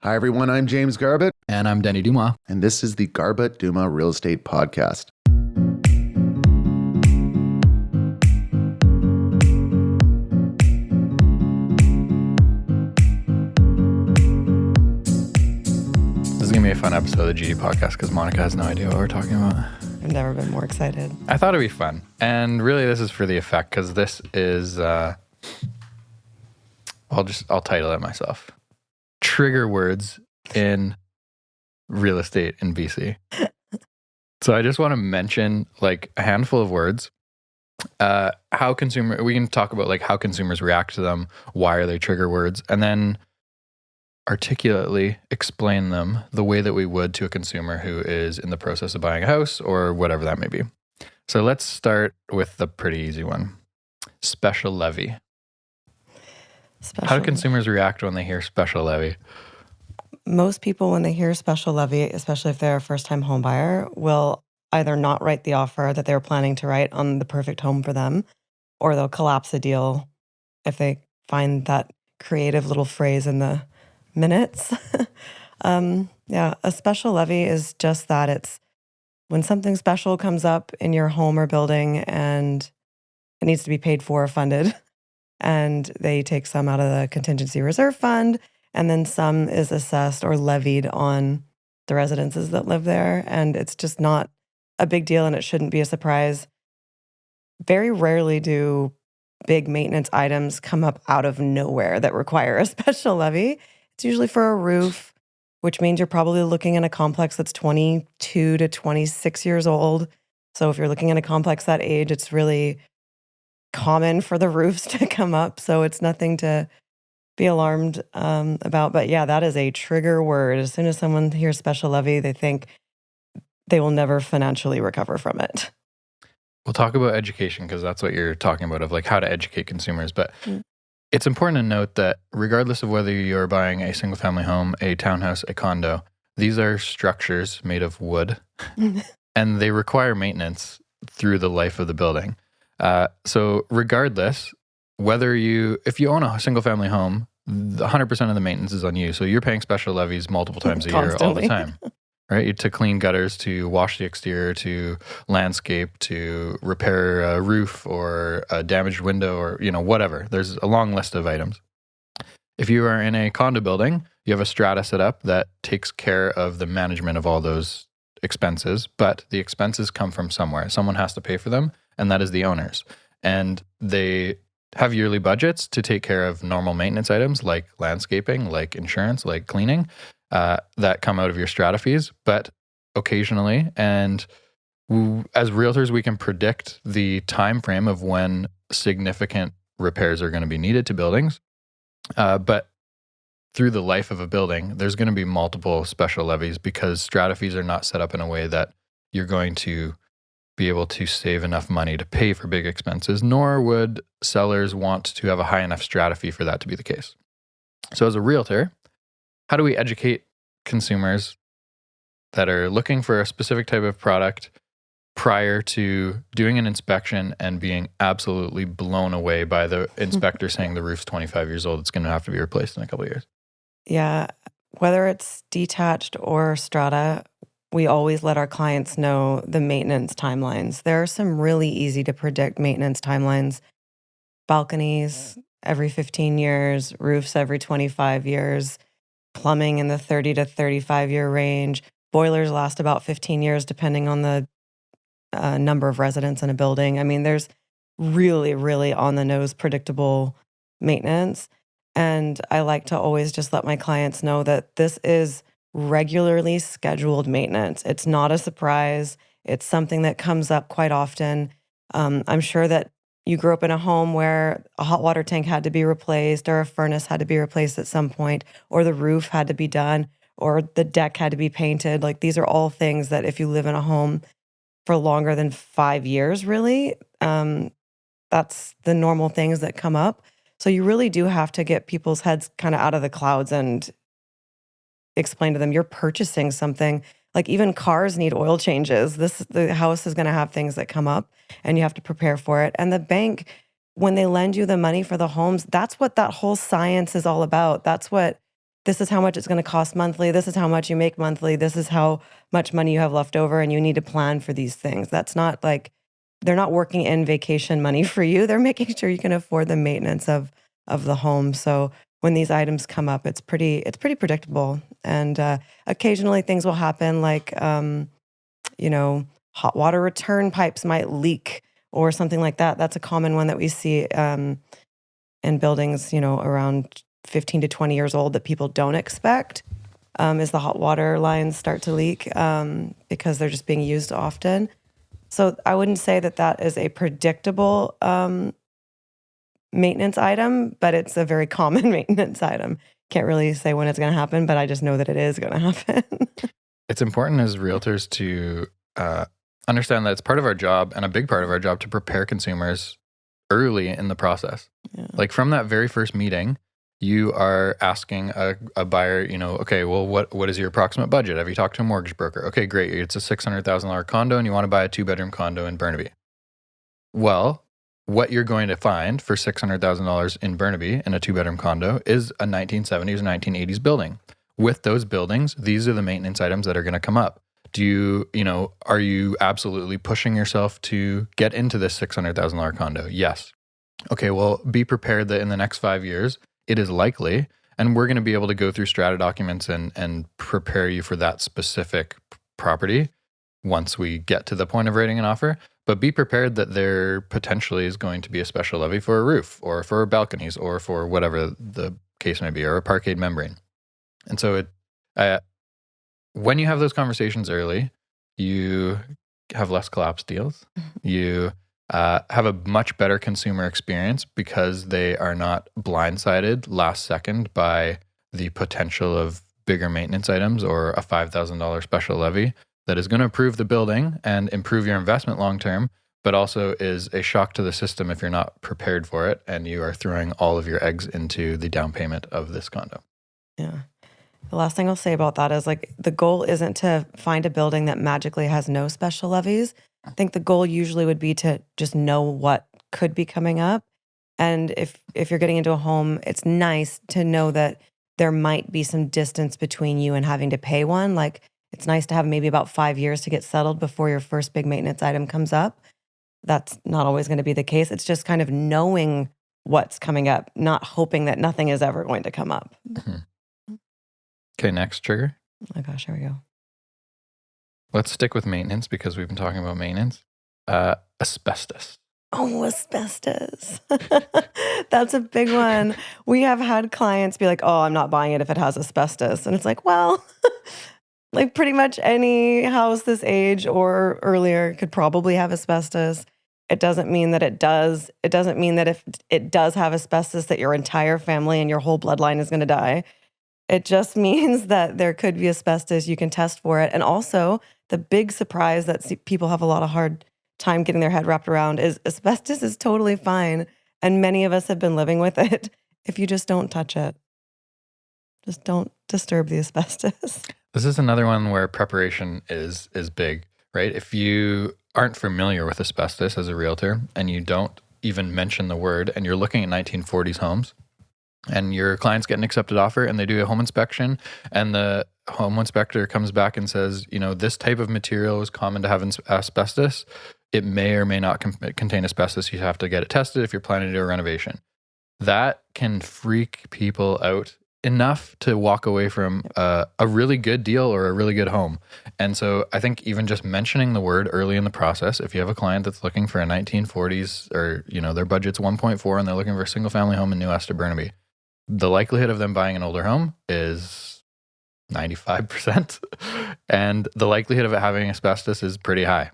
Hi, everyone. I'm James Garbutt, And I'm Denny Dumas. and this is the Garbutt Dumas Real Estate Podcast. This is going to be a fun episode of the GD podcast because Monica has no idea what we're talking about. I've never been more excited. I thought it'd be fun. And really, this is for the effect because this is, I'll title it myself. Trigger words in real estate in BC. So I just want to mention like a handful of words. We can talk about like how consumers react to them, why are they trigger words, and then articulately explain them the way that we would to a consumer who is in the process of buying a house or whatever that may be. So let's start with the pretty easy one. Special levy. How do consumers react when they hear special levy? Most people, when they hear special levy, especially if they're a first-time home buyer, will either not write the offer that they were planning to write on the perfect home for them, or they'll collapse a deal if they find that creative little phrase in the minutes. A special levy is just that. It's when something special comes up in your home or building and it needs to be paid for or funded, and they take some out of the contingency reserve fund, and then some is assessed or levied on the residences that live there. And it's just not a big deal, and it shouldn't be a surprise. Very rarely do big maintenance items come up out of nowhere that require a special levy. It's usually for a roof, which means you're probably looking at a complex that's 22 to 26 years old. So if you're looking at a complex that age, it's really common for the roofs to come up. So it's nothing to be alarmed about. But yeah, that is a trigger word. As soon as someone hears special levy, they think they will never financially recover from it. We'll talk about education because that's what you're talking about, of like how to educate consumers. But it's important to note that regardless of whether you're buying a single family home, a townhouse, a condo, these are structures made of wood and they require maintenance through the life of the building. So regardless, if you own a single family home, 100% of the maintenance is on you. So you're paying special levies multiple times a year, all the time, right? To clean gutters, to wash the exterior, to landscape, to repair a roof or a damaged window or, whatever. There's a long list of items. If you are in a condo building, you have a strata set up that takes care of the management of all those expenses, but the expenses come from somewhere. Someone has to pay for them, and that is the owners. And they have yearly budgets to take care of normal maintenance items like landscaping, like insurance, like cleaning, that come out of your strata fees. But occasionally, and as realtors, we can predict the time frame of when significant repairs are going to be needed to buildings. But through the life of a building, there's going to be multiple special levies because strata fees are not set up in a way that you're going to be able to save enough money to pay for big expenses, nor would sellers want to have a high enough strata fee for that to be the case. So as a realtor, how do we educate consumers that are looking for a specific type of product prior to doing an inspection and being absolutely blown away by the inspector saying the roof's 25 years old, it's going to have to be replaced in a couple of years? Yeah, whether it's detached or strata, we always let our clients know the maintenance timelines. There are some really easy to predict maintenance timelines. Balconies every 15 years, roofs every 25 years, plumbing in the 30 to 35-year range. Boilers last about 15 years, depending on the number of residents in a building. I mean, there's really, really on-the-nose predictable maintenance. And I like to always just let my clients know that this is regularly scheduled maintenance. It's not a surprise. It's something that comes up quite often. I'm sure that you grew up in a home where a hot water tank had to be replaced, or a furnace had to be replaced at some point, or the roof had to be done, or the deck had to be painted. Like, these are all things that if you live in a home for longer than 5 years, really, that's the normal things that come up. So you really do have to get people's heads kind of out of the clouds and explain to them you're purchasing something. Like, even cars need oil changes. The house is going to have things that come up, and you have to prepare for it. And the bank, when they lend you the money for the homes, that's what that whole science is all about. That's what this is how much it's going to cost monthly. This is how much you make monthly. This is how much money you have left over, and you need to plan for these things. That's not like they're not working in vacation money for you. They're making sure you can afford the maintenance of the home. So when these items come up, it's pretty predictable. And occasionally things will happen, like hot water return pipes might leak or something like that. That's a common one that we see in buildings, around 15 to 20 years old, that people don't expect, is the hot water lines start to leak because they're just being used often. So I wouldn't say that is a predictable maintenance item, but it's a very common maintenance item. Can't really say when it's going to happen, but I just know that it is going to happen. It's important as realtors to understand that it's part of our job, and a big part of our job, to prepare consumers early in the process. Yeah. Like from that very first meeting, you are asking a buyer, okay, well, what is your approximate budget? Have you talked to a mortgage broker? Okay, great. It's a $600,000 condo and you want to buy a 2-bedroom condo in Burnaby. Well, what you're going to find for $600,000 in Burnaby in a 2-bedroom condo is a 1970s or 1980s building. With those buildings, these are the maintenance items that are going to come up. Are you absolutely pushing yourself to get into this $600,000 condo? Yes. Okay, well, be prepared that in the next 5 years, it is likely, and we're going to be able to go through strata documents and prepare you for that specific property once we get to the point of writing an offer. But be prepared that there potentially is going to be a special levy for a roof or for balconies or for whatever the case may be, or a parkade membrane. And so when you have those conversations early, you have less collapse deals. You have a much better consumer experience because they are not blindsided last second by the potential of bigger maintenance items or a $5,000 special levy that is going to improve the building and improve your investment long term, but also is a shock to the system if you're not prepared for it and you are throwing all of your eggs into the down payment of this condo. Yeah. The last thing I'll say about that is, like, the goal isn't to find a building that magically has no special levies. I think the goal usually would be to just know what could be coming up. And if you're getting into a home, it's nice to know that there might be some distance between you and having to pay one. Like, it's nice to have maybe about 5 years to get settled before your first big maintenance item comes up. That's not always going to be the case. It's just kind of knowing what's coming up, not hoping that nothing is ever going to come up. Mm-hmm. Okay, next trigger. Oh my gosh, here we go. Let's stick with maintenance because we've been talking about maintenance. Asbestos. Oh, asbestos. That's a big one. We have had clients be like, oh, I'm not buying it if it has asbestos. And it's like, well, like pretty much any house this age or earlier could probably have asbestos. It doesn't mean that it does. It doesn't mean that if it does have asbestos that your entire family and your whole bloodline is going to die. It just means that there could be asbestos. You can test for it. And also, the big surprise that people have a lot of hard time getting their head wrapped around is asbestos is totally fine. And many of us have been living with it if you just don't touch it. Just don't disturb the asbestos. This is another one where preparation is big, right? If you aren't familiar with asbestos as a realtor and you don't even mention the word and you're looking at 1940s homes, and your clients get an accepted offer and they do a home inspection and the home inspector comes back and says, this type of material is common to have asbestos. It may or may not contain asbestos. You have to get it tested if you're planning to do a renovation. That can freak people out enough to walk away from a really good deal or a really good home. And so I think even just mentioning the word early in the process, if you have a client that's looking for a 1940s or, their budget's 1.4 and they're looking for a single family home in New Ester, Burnaby, the likelihood of them buying an older home is 95%. And the likelihood of it having asbestos is pretty high.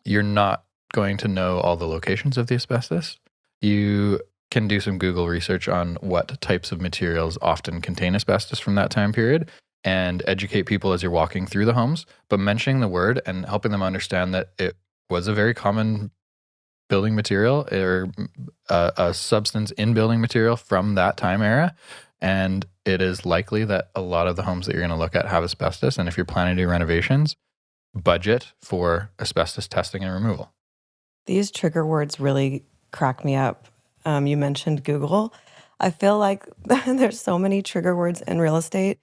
You're not going to know all the locations of the asbestos. You can do some Google research on what types of materials often contain asbestos from that time period and educate people as you're walking through the homes. But mentioning the word and helping them understand that it was a very common building material or a substance in building material from that time era. And it is likely that a lot of the homes that you're going to look at have asbestos. And if you're planning to do renovations, budget for asbestos testing and removal. These trigger words really crack me up. You mentioned Google. I feel like there's so many trigger words in real estate.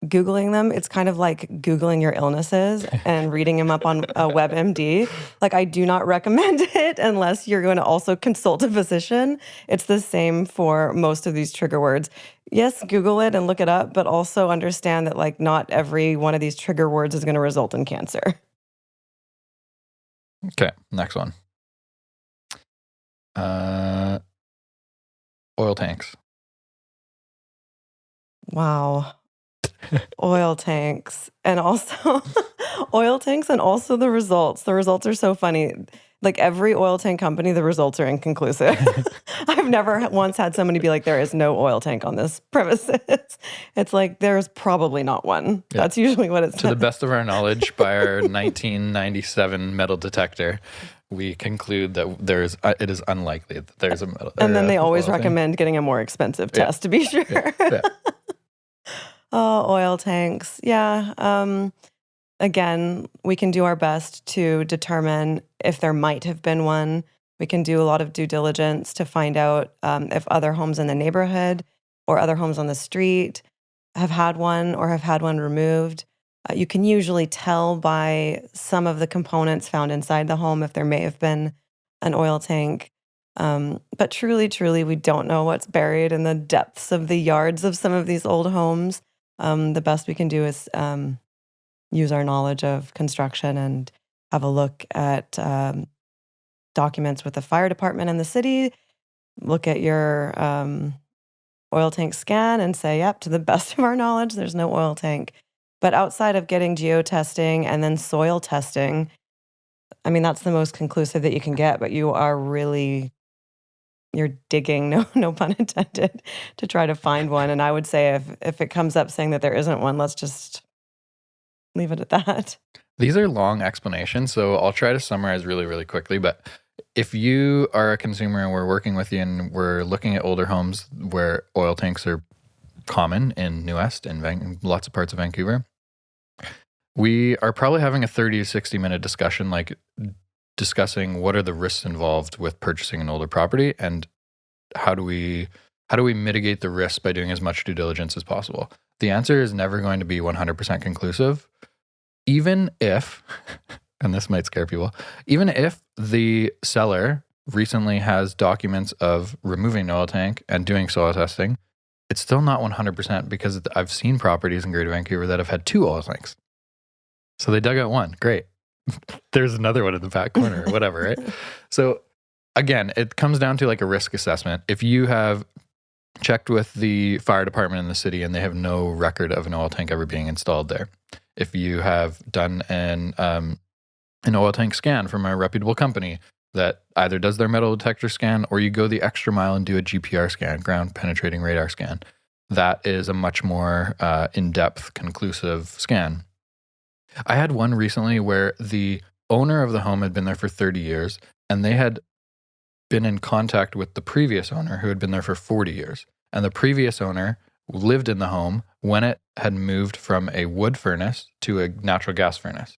Googling them, it's kind of like Googling your illnesses and reading them up on a WebMD. Like, I do not recommend it unless you're going to also consult a physician. It's the same for most of these trigger words. Yes, Google it and look it up, but also understand that like not every one of these trigger words is going to result in cancer. Okay, next one. Oil tanks. Wow. Oil tanks and also oil tanks and also the results. The results are so funny. Like every oil tank company, the results are inconclusive. I've never once had somebody be like, there is no oil tank on this premises. It's like, there's probably not one. Yeah. That's usually what it's To the best of our knowledge, by our 1997 metal detector, we conclude that it is unlikely that there's a metal. And then they always oil tank. recommend getting a more expensive test to be sure. Yeah. Oh, oil tanks. Yeah. Again, we can do our best to determine if there might have been one. We can do a lot of due diligence to find out if other homes in the neighborhood or other homes on the street have had one or have had one removed. You can usually tell by some of the components found inside the home if there may have been an oil tank. But truly, we don't know what's buried in the depths of the yards of some of these old homes. The best we can do is use our knowledge of construction and have a look at documents with the fire department in the city, look at your oil tank scan and say, yep, to the best of our knowledge, there's no oil tank. But outside of getting geotesting and then soil testing, I mean, that's the most conclusive that you can get, but you are really, you're digging, no pun intended, to try to find one. And I would say if it comes up saying that there isn't one, let's just leave it at that. These are long explanations, so I'll try to summarize really, really quickly. But if you are a consumer and we're working with you and we're looking at older homes where oil tanks are common in New West and lots of parts of Vancouver, we are probably having a 30 to 60 minute discussion, like discussing what are the risks involved with purchasing an older property and how do we mitigate the risk by doing as much due diligence as possible. The answer is never going to be 100% conclusive. Even if, and this might scare people, even if the seller recently has documents of removing an oil tank and doing soil testing, it's still not 100% because I've seen properties in Greater Vancouver that have had 2 oil tanks. So they dug out one. Great. There's another one in the back corner or whatever, right? So again, it comes down to like a risk assessment. If you have checked with the fire department in the city and they have no record of an oil tank ever being installed there, if you have done an oil tank scan from a reputable company that either does their metal detector scan or you go the extra mile and do a GPR scan, ground penetrating radar scan, that is a much more in-depth, conclusive scan. I had one recently where the owner of the home had been there for 30 years and they had been in contact with the previous owner who had been there for 40 years. And the previous owner lived in the home when it had moved from a wood furnace to a natural gas furnace.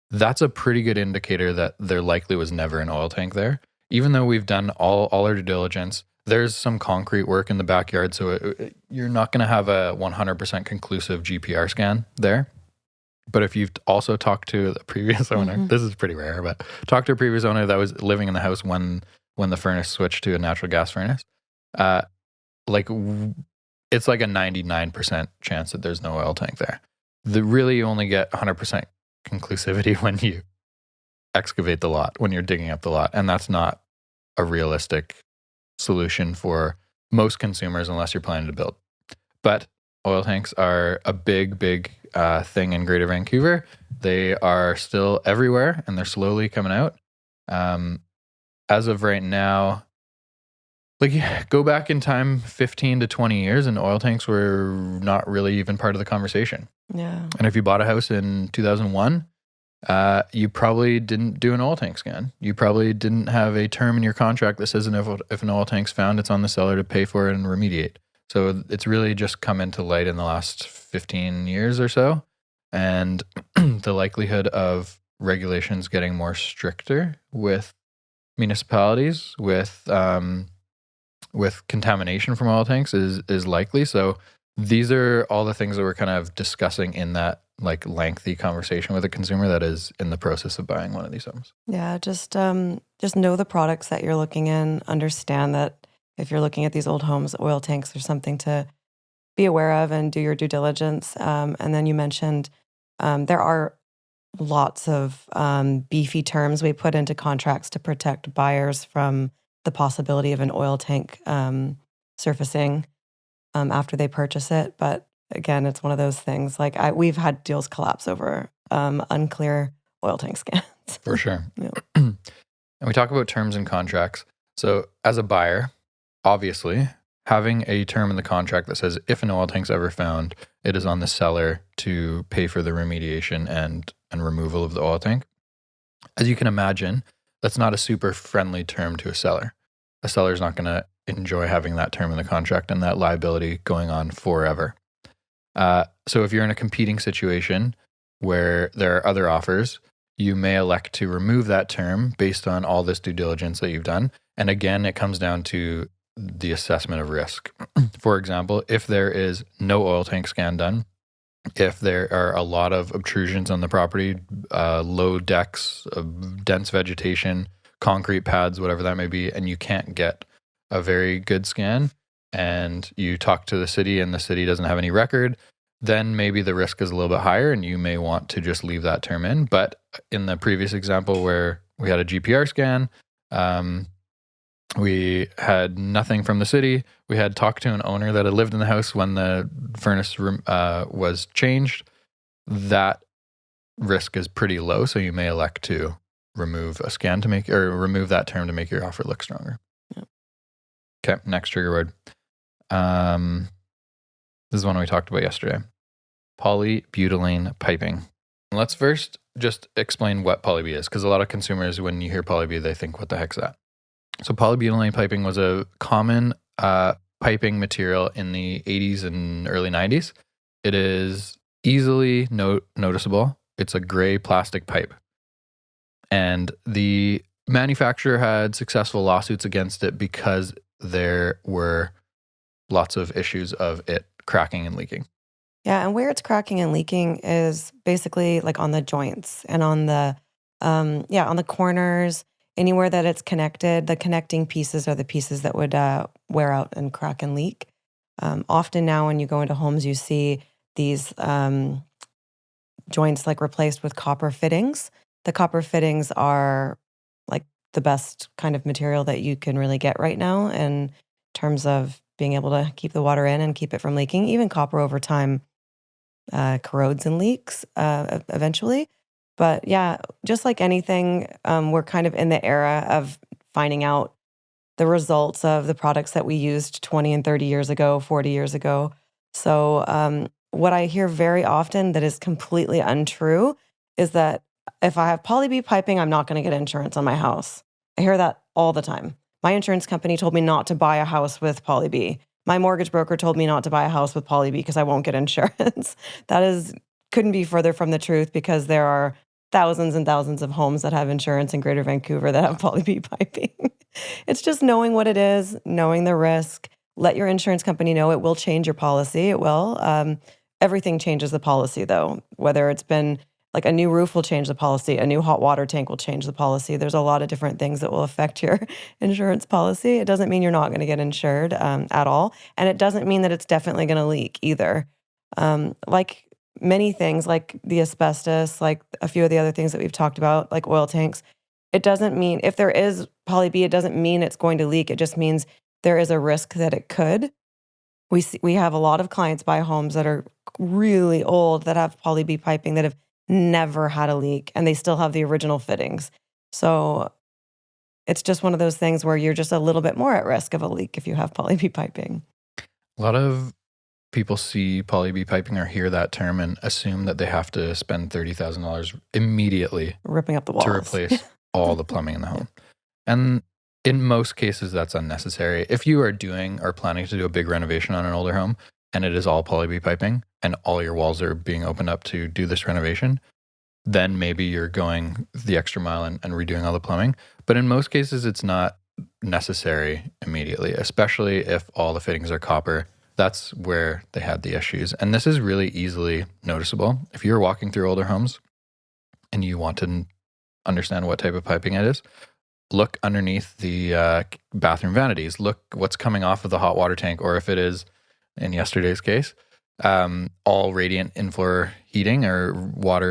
That's a pretty good indicator that there likely was never an oil tank there. Even though we've done all our due diligence, there's some concrete work in the backyard, so you're not going to have a 100% conclusive GPR scan there. But if you've also talked to the previous owner, this is pretty rare, but talk to a previous owner that was living in the house when the furnace switched to a natural gas furnace, it's like a 99% chance that there's no oil tank there. You only get 100% conclusivity when you excavate the lot, when you're digging up the lot. And that's not a realistic solution for most consumers unless you're planning to build. But oil tanks are a big thing in Greater Vancouver. They are still everywhere and they're slowly coming out. As of right now, go back in time 15 to 20 years and oil tanks were not really even part of the conversation. Yeah. And if you bought a house in 2001, you probably didn't do an oil tank scan. You probably didn't have a term in your contract that says if an oil tank's found, it's on the seller to pay for it and remediate. So it's really just come into light in the last 15 years or so. And the likelihood of regulations getting more stricter with municipalities, with with contamination from oil tanks is likely. So these are all the things that we're kind of discussing in that like lengthy conversation with a consumer that is in the process of buying one of these homes. Yeah, just know the products that you're looking in. Understand that if you're looking at these old homes, oil tanks are something to be aware of and do your due diligence. And then you mentioned there are lots of beefy terms we put into contracts to protect buyers from the possibility of an oil tank surfacing after they purchase it. But again, it's one of those things. Like we've had deals collapse over unclear oil tank scans. For sure. Yeah. And we talk about terms and contracts. So as a buyer, obviously, having a term in the contract that says if an oil tank's ever found, it is on the seller to pay for the remediation and removal of the oil tank. As you can imagine, that's not a super friendly term to a seller. A seller's not going to enjoy having that term in the contract and that liability going on forever. So if you're in a competing situation where there are other offers, you may elect to remove that term based on all this due diligence that you've done. And again, it comes down to the assessment of risk. For example, if there is no oil tank scan done, if there are a lot of obtrusions on the property, low decks, dense vegetation, concrete pads, whatever that may be, and you can't get a very good scan, and you talk to the city and the city doesn't have any record, then maybe the risk is a little bit higher and you may want to just leave that term in. But in the previous example where we had a GPR scan, we had nothing from the city. We had talked to an owner that had lived in the house when the furnace room was changed. That risk is pretty low, so you may elect to remove a scan to make, or remove that term to make your offer look stronger. Yeah. Okay, next trigger word. This is one we talked about yesterday. Polybutylene piping. Let's first just explain what poly-B is, because a lot of consumers, when you hear poly-B, they think, what the heck's that? So polybutylene piping was a common piping material in the 80s and early 90s. It is easily noticeable. It's a gray plastic pipe. And the manufacturer had successful lawsuits against it because there were lots of issues of it cracking and leaking. Yeah, and where it's cracking and leaking is basically like on the joints and on the on the corners, anywhere that it's connected. The connecting pieces are the pieces that would wear out and crack and leak. Often now, when you go into homes, you see these joints like replaced with copper fittings. The copper fittings are like the best kind of material that you can really get right now in terms of being able to keep the water in and keep it from leaking. Even copper over time corrodes and leaks eventually. But yeah, just like anything, we're kind of in the era of finding out the results of the products that we used 20 and 30 years ago, 40 years ago. So what I hear very often that is completely untrue is that if I have poly-B piping, I'm not going to get insurance on my house. I hear that all the time. My insurance company told me not to buy a house with poly-B. My mortgage broker told me not to buy a house with poly-B because I won't get insurance. Couldn't be further from the truth, because there are thousands and thousands of homes that have insurance in Greater Vancouver that have poly-B piping. It's just knowing what it is, knowing the risk. Let your insurance company know. It will change your policy. It will. Everything changes the policy, though. Whether it's been like a new roof will change the policy, a new hot water tank will change the policy. There's a lot of different things that will affect your insurance policy. It doesn't mean you're not going to get insured at all. And it doesn't mean that it's definitely going to leak either. Like many things, like the asbestos, like a few of the other things that we've talked about, like oil tanks, it doesn't mean, if there is poly-B, it doesn't mean it's going to leak. It just means there is a risk that it could. We have a lot of clients buy homes that are really old that have poly-B piping that have never had a leak, and they still have the original fittings. So it's just one of those things where you're just a little bit more at risk of a leak if you have poly-B piping. A lot of people see poly-B piping or hear that term and assume that they have to spend $30,000 immediately Ripping up the walls to replace all the plumbing in the home. And in most cases, that's unnecessary. If you are doing or planning to do a big renovation on an older home and it is all poly-B piping and all your walls are being opened up to do this renovation, then maybe you're going the extra mile and redoing all the plumbing. But in most cases, it's not necessary immediately, especially if all the fittings are copper. That's where they had the issues. And this is really easily noticeable. If you're walking through older homes and you want to understand what type of piping it is, look underneath the bathroom vanities. Look what's coming off of the hot water tank, or if it is, in yesterday's case, all radiant in-floor heating or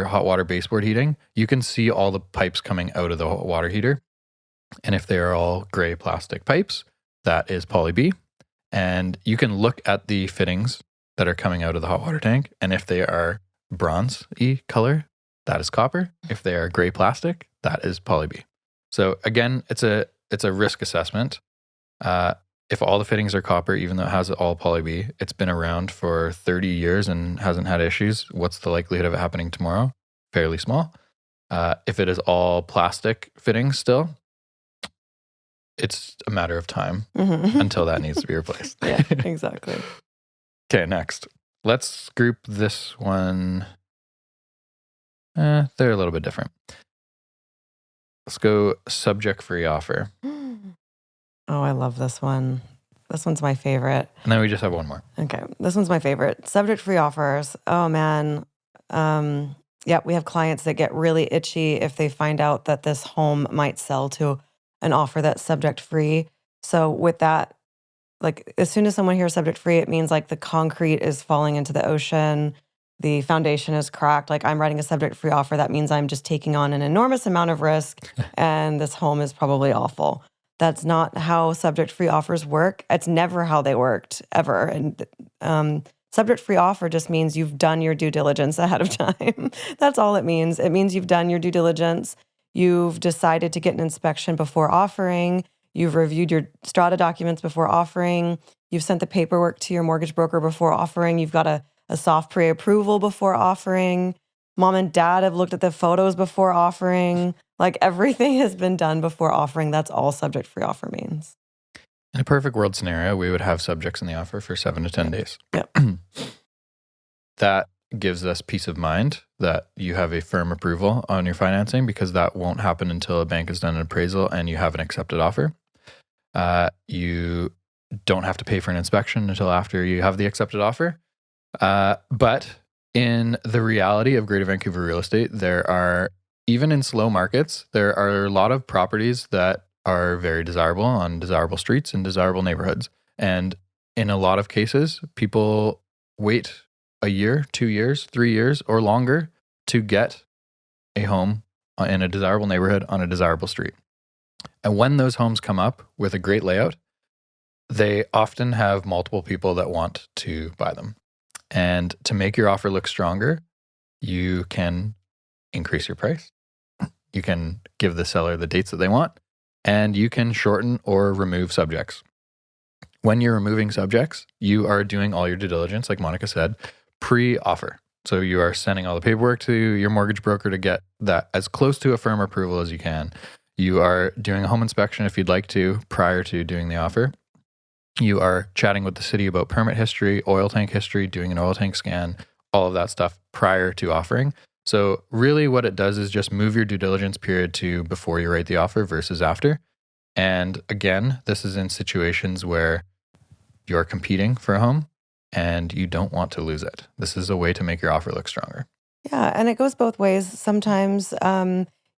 hot water baseboard heating, you can see all the pipes coming out of the water heater. And if they are all gray plastic pipes, that is poly B. And you can look at the fittings that are coming out of the hot water tank. And if they are bronze-y color, that is copper. If they are gray plastic, that is poly B. So again, it's a risk assessment. If all the fittings are copper, even though it has all poly B, it's been around for 30 years and hasn't had issues. What's the likelihood of it happening tomorrow? Fairly small. If it is all plastic fittings still, it's a matter of time until that needs to be replaced. Yeah, exactly. Okay, next. Let's group this one. They're a little bit different. Let's go subject-free offer. Oh, I love this one. This one's my favorite. And then we just have one more. Okay, this one's my favorite. Subject-free offers. Oh, man. Yeah, we have clients that get really itchy if they find out that this home might sell to an offer that's subject-free. So with that, like as soon as someone hears subject-free, it means like the concrete is falling into the ocean, the foundation is cracked. Like I'm writing a subject-free offer. That means I'm just taking on an enormous amount of risk and this home is probably awful. That's not how subject-free offers work. It's never how they worked, ever. And subject-free offer just means you've done your due diligence ahead of time. That's all it means. It means you've done your due diligence. You've decided to get an inspection before offering. You've reviewed your strata documents before offering. You've sent the paperwork to your mortgage broker before offering. You've got a soft pre-approval before offering. Mom and dad have looked at the photos before offering. Like everything has been done before offering. That's all subject-free offer means. In a perfect world scenario, we would have subjects in the offer for 7 to 10 days. Yep. That gives us peace of mind that you have a firm approval on your financing, because that won't happen until a bank has done an appraisal and you have an accepted offer. You don't have to pay for an inspection until after you have the accepted offer. But in the reality of Greater Vancouver real estate, there are, even in slow markets, there are a lot of properties that are very desirable on desirable streets and desirable neighborhoods. And in a lot of cases, people wait a year, 2 years, 3 years, or longer to get a home in a desirable neighborhood on a desirable street. And when those homes come up with a great layout, they often have multiple people that want to buy them. And to make your offer look stronger, you can increase your price. You can give the seller the dates that they want, and you can shorten or remove subjects. When you're removing subjects, you are doing all your due diligence, like Monica said, pre-offer. So you are sending all the paperwork to your mortgage broker to get that as close to a firm approval as you can. You are doing a home inspection if you'd like to prior to doing the offer. You are chatting with the city about permit history, oil tank history, doing an oil tank scan, all of that stuff prior to offering. So really what it does is just move your due diligence period to before you write the offer versus after. And again, this is in situations where you're competing for a home and you don't want to lose it. This is a way to make your offer look stronger. Yeah, and it goes both ways. Sometimes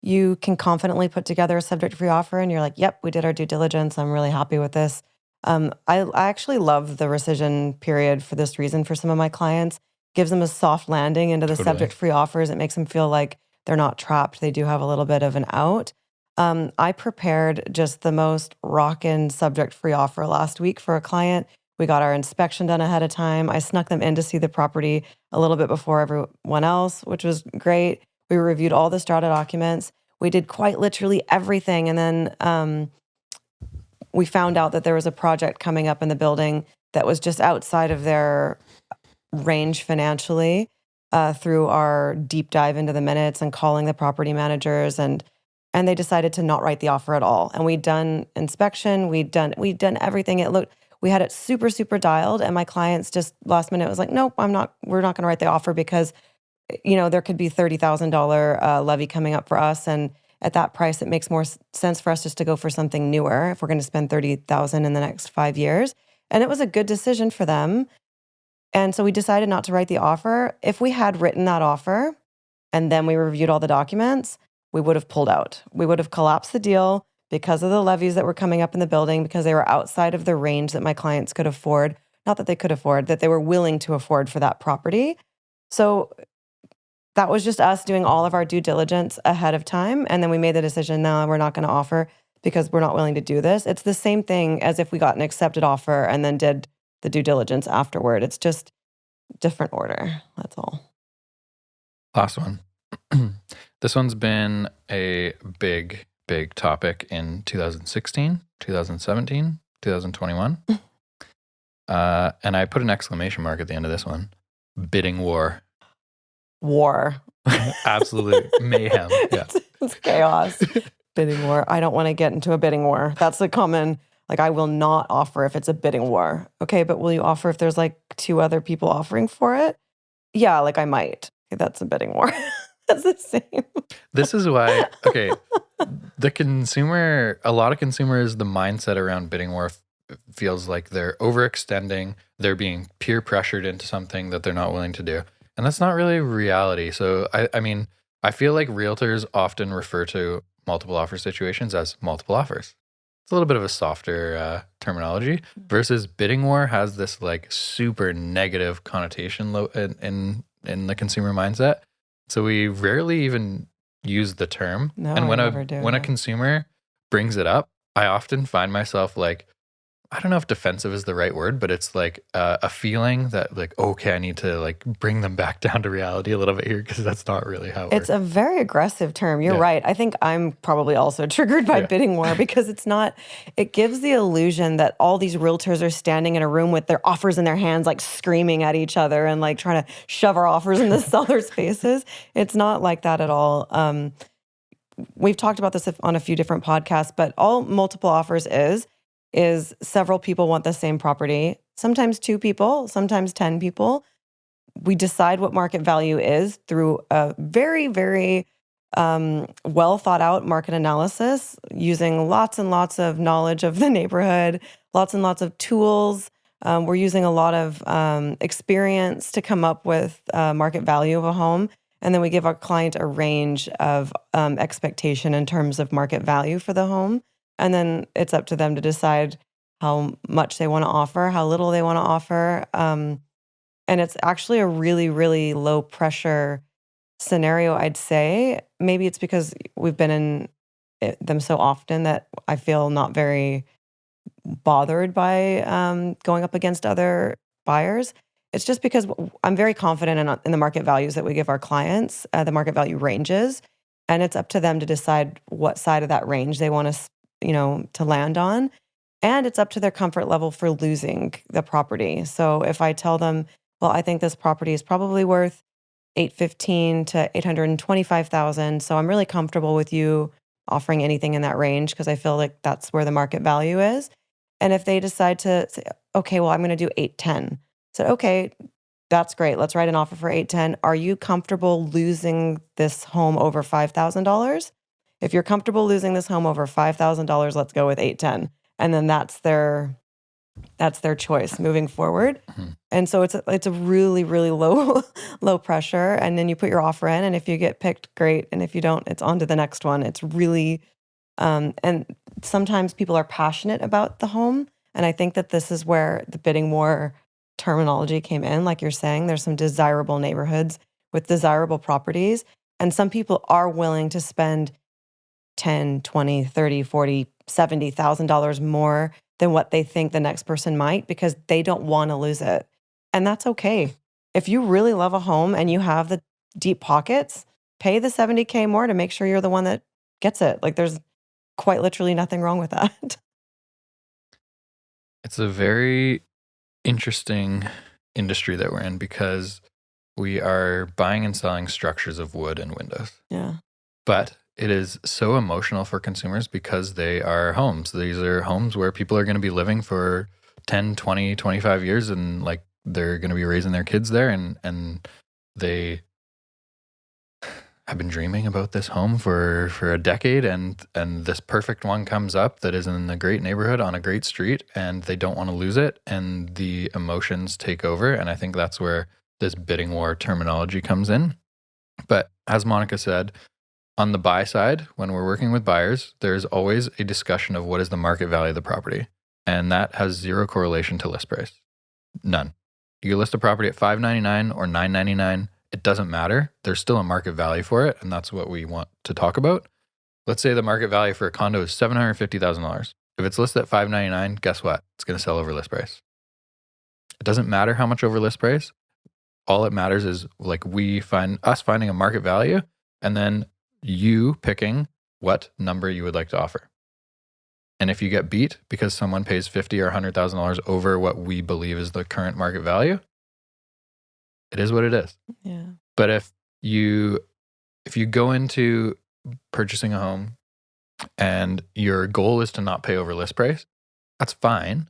you can confidently put together a subject-free offer and you're like, yep, we did our due diligence. I'm really happy with this. I actually love the rescission period for this reason for some of my clients. Gives them a soft landing into the subject-free offers. It makes them feel like they're not trapped. They do have a little bit of an out. I prepared just the most rockin' subject-free offer last week for a client. We got our inspection done ahead of time. I snuck them in to see the property a little bit before everyone else, which was great. We reviewed all the strata documents. We did quite literally everything. And then we found out that there was a project coming up in the building that was just outside of their range financially through our deep dive into the minutes and calling the property managers. And they decided to not write the offer at all. And we'd done inspection. We'd done everything. We had it super, super dialed. And my clients just last minute was like, nope, we're not going to write the offer because, there could be $30,000 levy coming up for us. And at that price, it makes more sense for us just to go for something newer if we're going to spend $30,000 in the next 5 years. And it was a good decision for them. And so we decided not to write the offer. If we had written that offer and then we reviewed all the documents, we would have pulled out. We would have collapsed the deal because of the levies that were coming up in the building, because they were outside of the range that my clients could afford. Not that they could afford, that they were willing to afford for that property. So that was just us doing all of our due diligence ahead of time. And then we made the decision, no, we're not going to offer because we're not willing to do this. It's the same thing as if we got an accepted offer and then did the due diligence afterward. It's just different order. That's all. Last one. This one's been a big topic in 2016, 2017, 2021. And I put an exclamation mark at the end of this one. Bidding war. War. Absolute mayhem. Yeah. It's chaos. Bidding war. I don't want to get into a bidding war. That's the common, like, I will not offer if it's a bidding war. Okay, but will you offer if there's like 2 other people offering for it? Yeah, like I might. Okay, that's a bidding war. That's the same. This is why, okay, a lot of consumers, the mindset around bidding war feels like they're overextending, they're being peer pressured into something that they're not willing to do. And that's not really reality. So, I mean, I feel like realtors often refer to multiple offer situations as multiple offers. It's a little bit of a softer terminology versus bidding war has this like super negative connotation in the consumer mindset. So we rarely even use the term. No, and when a consumer brings it up, I often find myself like, I don't know if defensive is the right word, but it's like a feeling that like, okay, I need to like bring them back down to reality a little bit here because that's not really how it works. It's a very aggressive term. You're right. I think I'm probably also triggered by bidding war because it gives the illusion that all these realtors are standing in a room with their offers in their hands, like screaming at each other and like trying to shove our offers in the sellers' faces. It's not like that at all. We've talked about this on a few different podcasts, but all multiple offers is several people want the same property, sometimes 2 people, sometimes 10 people. We decide what market value is through a very, very well thought out market analysis using lots and lots of knowledge of the neighborhood, lots and lots of tools. We're using a lot of experience to come up with market value of a home. And then we give our client a range of expectation in terms of market value for the home. And then it's up to them to decide how much they want to offer, how little they want to offer. And it's actually a really, really low pressure scenario, I'd say. Maybe it's because we've been in them so often that I feel not very bothered by going up against other buyers. It's just because I'm very confident in the market values that we give our clients, the market value ranges. And it's up to them to decide what side of that range they want us to land on. And it's up to their comfort level for losing the property. So if I tell them, well, I think this property is probably worth $815,000 to $825,000. So I'm really comfortable with you offering anything in that range because I feel like that's where the market value is. And if they decide to say, okay, well, I'm going to do $810,000. I said, okay, that's great. Let's write an offer for $810,000. Are you comfortable losing this home over $5,000? If you're comfortable losing this home over $5,000, let's go with $810,000. And then that's their choice moving forward. Mm-hmm. And so it's a really, really low pressure. And then you put your offer in, and if you get picked, great. And if you don't, it's on to the next one. It's really, and sometimes people are passionate about the home. And I think that this is where the bidding war terminology came in. Like you're saying, there's some desirable neighborhoods with desirable properties. And some people are willing to spend $10,000, $20,000, $30,000, $40,000, $70,000 more than what they think the next person might because they don't want to lose it. And that's okay. If you really love a home and you have the deep pockets, pay the $70,000 more to make sure you're the one that gets it. Like there's quite literally nothing wrong with that. It's a very interesting industry that we're in because we are buying and selling structures of wood and windows. Yeah. But it is so emotional for consumers because they are homes. These are homes where people are going to be living for 10, 20, 25 years and like they're going to be raising their kids there and they I've been dreaming about this home for a decade, and this perfect one comes up that is in a great neighborhood on a great street, and they don't want to lose it, and the emotions take over. And I think that's where this bidding war terminology comes in. But as Monica said, on the buy side, when we're working with buyers, there's always a discussion of what is the market value of the property. And that has zero correlation to list price. None. You list a property at $599 or $999. It doesn't matter. There's still a market value for it, and that's what we want to talk about. Let's say the market value for a condo is $750,000. If it's listed at $599, guess what? It's going to sell over list price. It doesn't matter how much over list price. All it matters is like finding a market value, and then you picking what number you would like to offer. And if you get beat because someone pays $50,000 or $100,000 over what we believe is the current market value, it is what it is. Yeah. But if you go into purchasing a home and your goal is to not pay over list price, that's fine.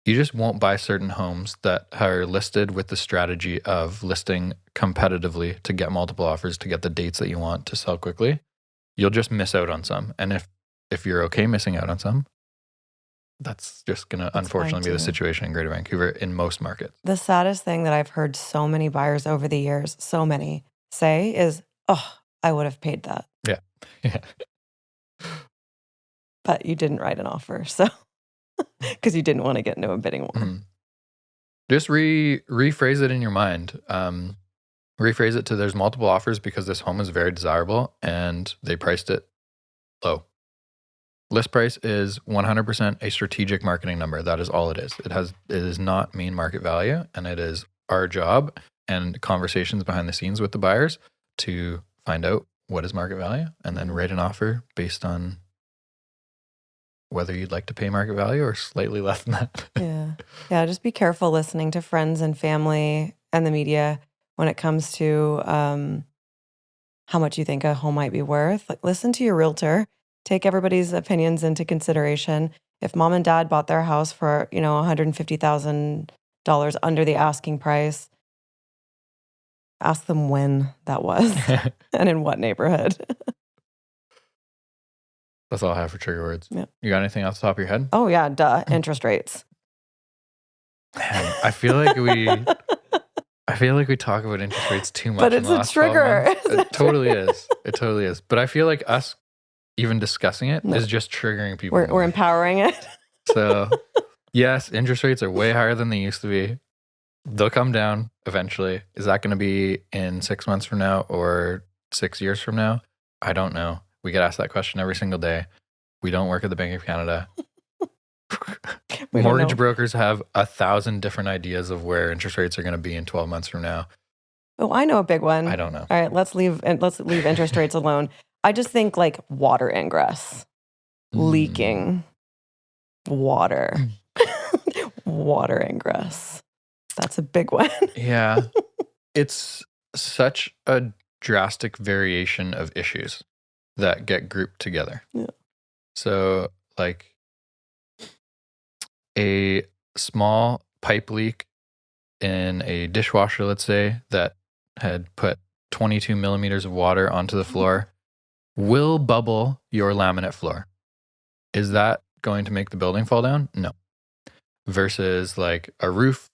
You just won't buy certain homes that are listed with the strategy of listing competitively to get multiple offers, to get the dates that you want to sell quickly. You'll just miss out on some. And if you're okay missing out on some, that's just going to unfortunately be the situation in Greater Vancouver in most markets. The saddest thing that I've heard so many buyers over the years, so many say is, oh, I would have paid that. Yeah. Yeah. But you didn't write an offer. So, because you didn't want to get into a bidding war. Mm-hmm. Just rephrase it in your mind. Rephrase it to there's multiple offers because this home is very desirable and they priced it low. List price is 100% a strategic marketing number. That is all it is. It is not mean market value, and it is our job and conversations behind the scenes with the buyers to find out what is market value and then write an offer based on whether you'd like to pay market value or slightly less than that. Yeah. Just be careful listening to friends and family and the media when it comes to how much you think a home might be worth. Like, listen to your realtor. Take everybody's opinions into consideration. If mom and dad bought their house for, $150,000 under the asking price, ask them when that was and in what neighborhood. That's all I have for trigger words. Yeah. You got anything off the top of your head? Oh yeah, duh. Interest rates. Man, I feel like we talk about interest rates too much. But it's a trigger. It totally is. It totally is. But I feel like us even discussing it is just triggering people. We're empowering it. So, yes, interest rates are way higher than they used to be. They'll come down eventually. Is that going to be in 6 months from now or 6 years from now? I don't know. We get asked that question every single day. We don't work at the Bank of Canada. Mortgage brokers have 1,000 different ideas of where interest rates are going to be in 12 months from now. Oh, I know a big one. I don't know. All right, let's leave interest rates alone. I just think like water ingress, leaking water, water ingress. That's a big one. Yeah. It's such a drastic variation of issues that get grouped together. Yeah. So like a small pipe leak in a dishwasher, let's say, that had put 22 millimeters of water onto the floor will bubble your laminate floor. Is that going to make the building fall down? No. Versus like a roof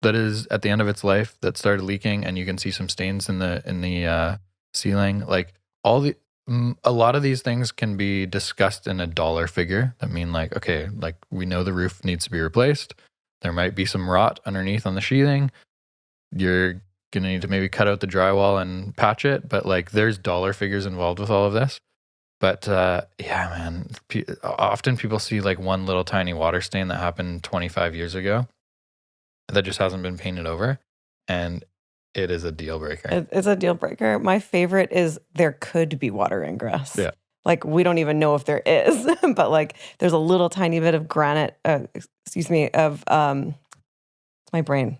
that is at the end of its life that started leaking and you can see some stains in the ceiling. Like a lot of these things can be discussed in a dollar figure. That mean like, okay, like we know the roof needs to be replaced. There might be some rot underneath on the sheathing. You're going to need to maybe cut out the drywall and patch it. But like there's dollar figures involved with all of this. But yeah, man, often people see like one little tiny water stain that happened 25 years ago that just hasn't been painted over. And it is a deal breaker. It's a deal breaker. My favorite is there could be water ingress. Yeah. Like we don't even know if there is, but like there's a little tiny bit of my brain.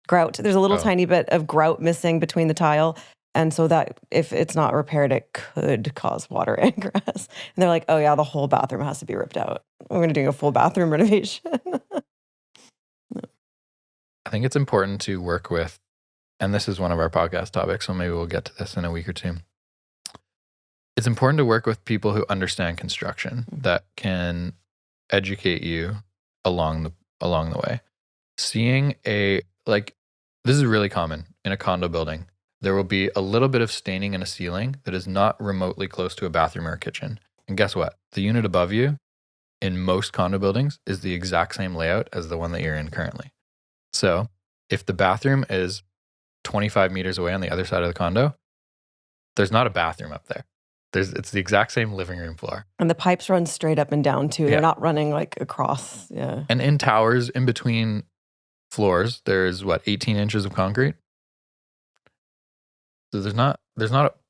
Grout. There's a little tiny bit of grout missing between the tile. And so that if it's not repaired, it could cause water ingress. And they're like, oh yeah, the whole bathroom has to be ripped out. We're going to do a full bathroom renovation. I think it's important to work with, and this is one of our podcast topics, so maybe we'll get to this in a week or two, it's important to work with people who understand construction that can educate you along the way. Seeing this is really common in a condo building. There will be a little bit of staining in a ceiling that is not remotely close to a bathroom or a kitchen. And guess what? The unit above you in most condo buildings is the exact same layout as the one that you're in currently. So if the bathroom is 25 meters away on the other side of the condo, there's not a bathroom up there. It's the exact same living room floor. And the pipes run straight up and down too. They're not running like across. Yeah. And in towers, in between floors, there's 18 inches of concrete. So there's not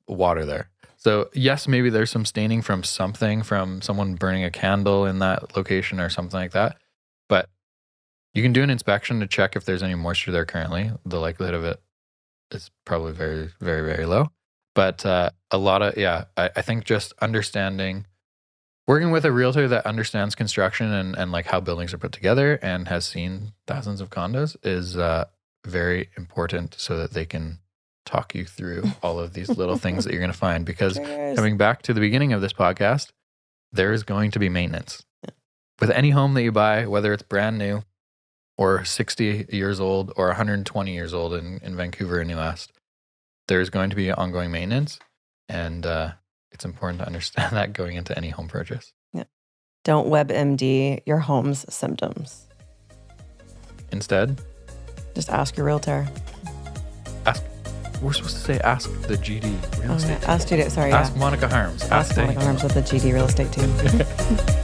water there. So yes, maybe there's some staining from someone burning a candle in that location or something like that. But you can do an inspection to check if there's any moisture there currently. The likelihood of it is probably very, very, very low. But I think just working with a realtor that understands construction and like how buildings are put together and has seen thousands of condos is very important so that they can talk you through all of these little things that you're going to find. Because coming back to the beginning of this podcast, there is going to be maintenance. With any home that you buy, whether it's brand new or 60 years old or 120 years old in Vancouver and New West, there's going to be ongoing maintenance, and it's important to understand that going into any home purchase. Yeah. Don't WebMD your home's symptoms. Instead, just ask your realtor. We're supposed to say ask the GD real estate. Ask Monica Harms. Ask Monica Harms with the GD real estate team.